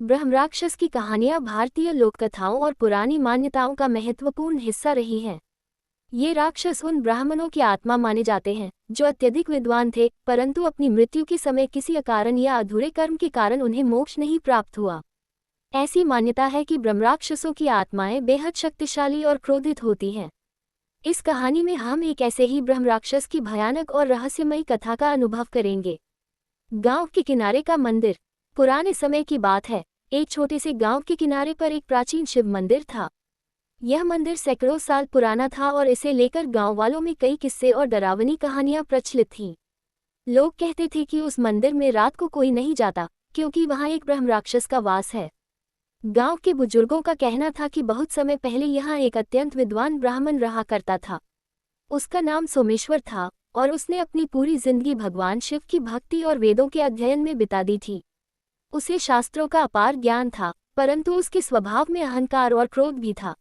ब्रह्मराक्षस की कहानियां भारतीय लोककथाओं और पुरानी मान्यताओं का महत्वपूर्ण हिस्सा रही हैं। ये राक्षस उन ब्राह्मणों की आत्मा माने जाते हैं जो अत्यधिक विद्वान थे, परंतु अपनी मृत्यु के समय किसी अकारण या अधूरे कर्म के कारण उन्हें मोक्ष नहीं प्राप्त हुआ। ऐसी मान्यता है कि ब्रह्मराक्षसों की आत्माएं बेहद शक्तिशाली और क्रोधित होती हैं। इस कहानी में हम एक ऐसे ही ब्रह्मराक्षस की भयानक और रहस्यमयी कथा का अनुभव करेंगे। गांव के किनारे का मंदिर। पुराने समय की बात है। एक छोटे से गांव के किनारे पर एक प्राचीन शिव मंदिर था। यह मंदिर सैकड़ों साल पुराना था और इसे लेकर गांव वालों में कई किस्से और डरावनी कहानियां प्रचलित थीं। लोग कहते थे कि उस मंदिर में रात को कोई नहीं जाता क्योंकि वहां एक ब्रह्मराक्षस का वास है। गांव के बुजुर्गों का कहना था कि बहुत समय पहले यहाँ एक अत्यंत विद्वान ब्राह्मण रहा करता था। उसका नाम सोमेश्वर था और उसने अपनी पूरी जिंदगी भगवान शिव की भक्ति और वेदों के अध्ययन में बिता दी थी। उसे शास्त्रों का अपार ज्ञान था, परंतु उसके स्वभाव में अहंकार और क्रोध भी था।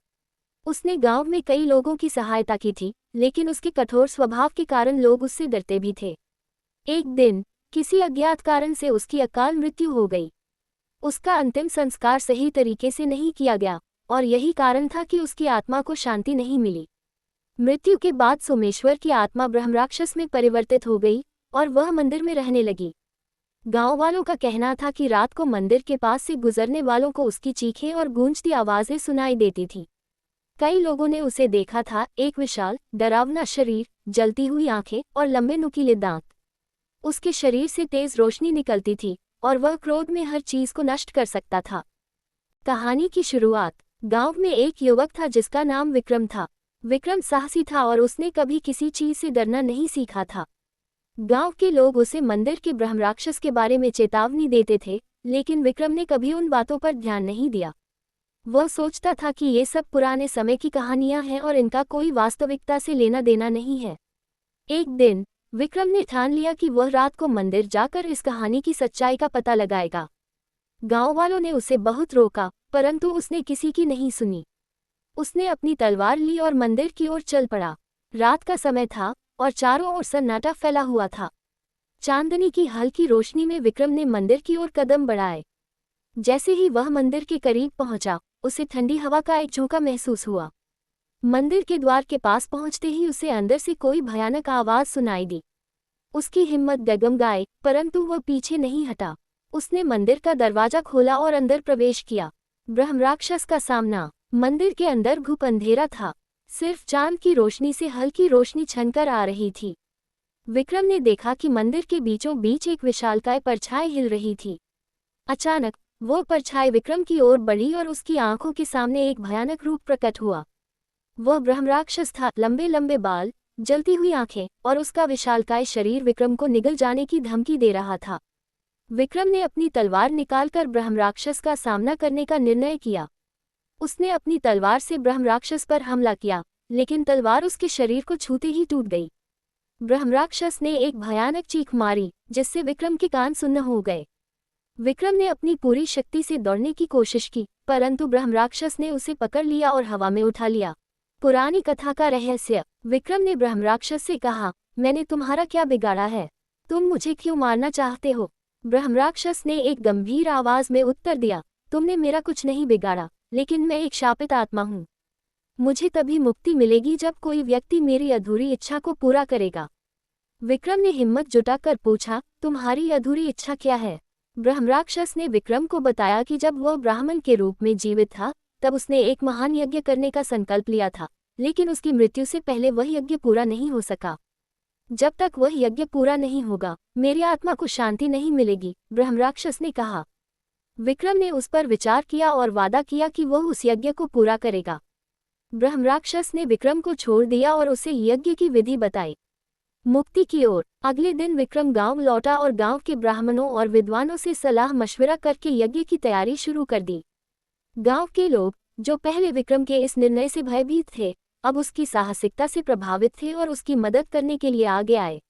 उसने गांव में कई लोगों की सहायता की थी, लेकिन उसके कठोर स्वभाव के कारण लोग उससे डरते भी थे। एक दिन किसी अज्ञात कारण से उसकी अकाल मृत्यु हो गई। उसका अंतिम संस्कार सही तरीके से नहीं किया गया और यही कारण था कि उसकी आत्मा को शांति नहीं मिली। मृत्यु के बाद सोमेश्वर की आत्मा ब्रह्मराक्षस में परिवर्तित हो गई और वह मंदिर में रहने लगी। गांव वालों का कहना था कि रात को मंदिर के पास से गुजरने वालों को उसकी चीखें और गूंजती आवाजें सुनाई देती थीं। कई लोगों ने उसे देखा था, एक विशाल डरावना शरीर, जलती हुई आंखें और लंबे नुकीले दांत। उसके शरीर से तेज रोशनी निकलती थी और वह क्रोध में हर चीज को नष्ट कर सकता था। कहानी की शुरुआत। गांव में एक युवक था जिसका नाम विक्रम था। विक्रम साहसी था और उसने कभी किसी चीज से डरना नहीं सीखा था। गांव के लोग उसे मंदिर के ब्रह्मराक्षस के बारे में चेतावनी देते थे, लेकिन विक्रम ने कभी उन बातों पर ध्यान नहीं दिया। वह सोचता था कि ये सब पुराने समय की कहानियां हैं और इनका कोई वास्तविकता से लेना देना नहीं है। एक दिन विक्रम ने ठान लिया कि वह रात को मंदिर जाकर इस कहानी की सच्चाई का पता लगाएगा। गांव वालों ने उसे बहुत रोका, परंतु उसने किसी की नहीं सुनी। उसने अपनी तलवार ली और मंदिर की ओर चल पड़ा। रात का समय था और चारों ओर सन्नाटा फैला हुआ था। चांदनी की हल्की रोशनी में विक्रम ने मंदिर की ओर कदम बढ़ाए। जैसे ही वह मंदिर के करीब पहुंचा, उसे ठंडी हवा का एक झोंका महसूस हुआ। मंदिर के द्वार के पास पहुंचते ही उसे अंदर से कोई भयानक आवाज सुनाई दी। उसकी हिम्मत डगमगाई, परंतु वह पीछे नहीं हटा। उसने मंदिर का दरवाजा खोला और अंदर प्रवेश किया। ब्रह्मराक्षस का सामना। मंदिर के अंदर घुप अंधेरा था। सिर्फ चांद की रोशनी से हल्की रोशनी छनकर आ रही थी। विक्रम ने देखा कि मंदिर के बीचों बीच एक विशालकाय परछाई हिल रही थी। अचानक वो परछाई विक्रम की ओर बढ़ी और उसकी आंखों के सामने एक भयानक रूप प्रकट हुआ। वह ब्रह्मराक्षस था, लंबे लंबे बाल, जलती हुई आंखें और उसका विशालकाय शरीर विक्रम को निगल जाने की धमकी दे रहा था। विक्रम ने अपनी तलवार निकालकर ब्रह्मराक्षस का सामना करने का निर्णय किया। उसने अपनी तलवार से ब्रह्मराक्षस पर हमला किया, लेकिन तलवार उसके शरीर को छूते ही टूट गई। ब्रह्मराक्षस ने एक भयानक चीख मारी, जिससे विक्रम के कान सुन्न हो गए। विक्रम ने अपनी पूरी शक्ति से दौड़ने की कोशिश की, परंतु ब्रह्मराक्षस ने उसे पकड़ लिया और हवा में उठा लिया। पुरानी कथा का रहस्य। विक्रम ने ब्रह्मराक्षस से कहा, मैंने तुम्हारा क्या बिगाड़ा है? तुम मुझे क्यों मारना चाहते हो? ब्रह्मराक्षस ने एक गंभीर आवाज में उत्तर दिया, तुमने मेरा कुछ नहीं बिगाड़ा, लेकिन मैं एक शापित आत्मा हूँ। मुझे तभी मुक्ति मिलेगी जब कोई व्यक्ति मेरी अधूरी इच्छा को पूरा करेगा। विक्रम ने हिम्मत जुटाकर पूछा, तुम्हारी अधूरी इच्छा क्या है? ब्रह्मराक्षस ने विक्रम को बताया कि जब वह ब्राह्मण के रूप में जीवित था, तब उसने एक महान यज्ञ करने का संकल्प लिया था, लेकिन उसकी मृत्यु से पहले वह यज्ञ पूरा नहीं हो सका। जब तक वह यज्ञ पूरा नहीं होगा, मेरी आत्मा को शांति नहीं मिलेगी, ब्रह्मराक्षस ने कहा। विक्रम ने उस पर विचार किया और वादा किया कि वह उस यज्ञ को पूरा करेगा। ब्रह्मराक्षस ने विक्रम को छोड़ दिया और उसे यज्ञ की विधि बताई। मुक्ति की ओर। अगले दिन विक्रम गांव लौटा और गांव के ब्राह्मणों और विद्वानों से सलाह मशविरा करके यज्ञ की तैयारी शुरू कर दी। गांव के लोग, जो पहले विक्रम के इस निर्णय से भयभीत थे, अब उसकी साहसिकता से प्रभावित थे और उसकी मदद करने के लिए आगे आए।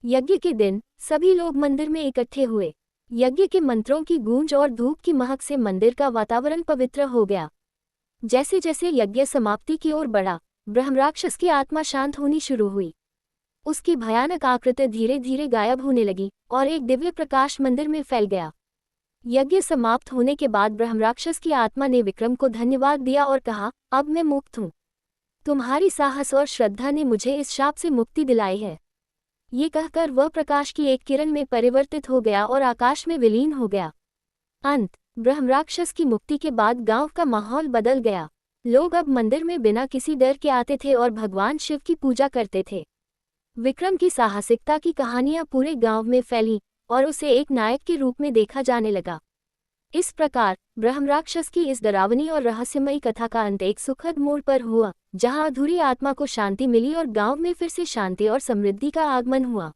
यज्ञ के दिन सभी लोग मंदिर में इकट्ठे हुए। यज्ञ के मंत्रों की गूंज और धूप की महक से मंदिर का वातावरण पवित्र हो गया। जैसे जैसे यज्ञ समाप्ति की ओर बढ़ा, ब्रह्मराक्षस की आत्मा शांत होनी शुरू हुई। उसकी भयानक आकृति धीरे धीरे गायब होने लगी और एक दिव्य प्रकाश मंदिर में फैल गया। यज्ञ समाप्त होने के बाद ब्रह्मराक्षस की आत्मा ने विक्रम को धन्यवाद दिया और कहा, अब मैं मुक्त हूँ। तुम्हारी साहस और श्रद्धा ने मुझे इस शाप से मुक्ति दिलाई है। ये कहकर वह प्रकाश की एक किरण में परिवर्तित हो गया और आकाश में विलीन हो गया। अंत। ब्रह्मराक्षस की मुक्ति के बाद गांव का माहौल बदल गया। लोग अब मंदिर में बिना किसी डर के आते थे और भगवान शिव की पूजा करते थे। विक्रम की साहसिकता की कहानियां पूरे गांव में फैलीं और उसे एक नायक के रूप में देखा जाने लगा। इस प्रकार ब्रह्मराक्षस की इस डरावनी और रहस्यमयी कथा का अंत एक सुखद मोड़ पर हुआ, जहां अधूरी आत्मा को शांति मिली और गांव में फिर से शांति और समृद्धि का आगमन हुआ।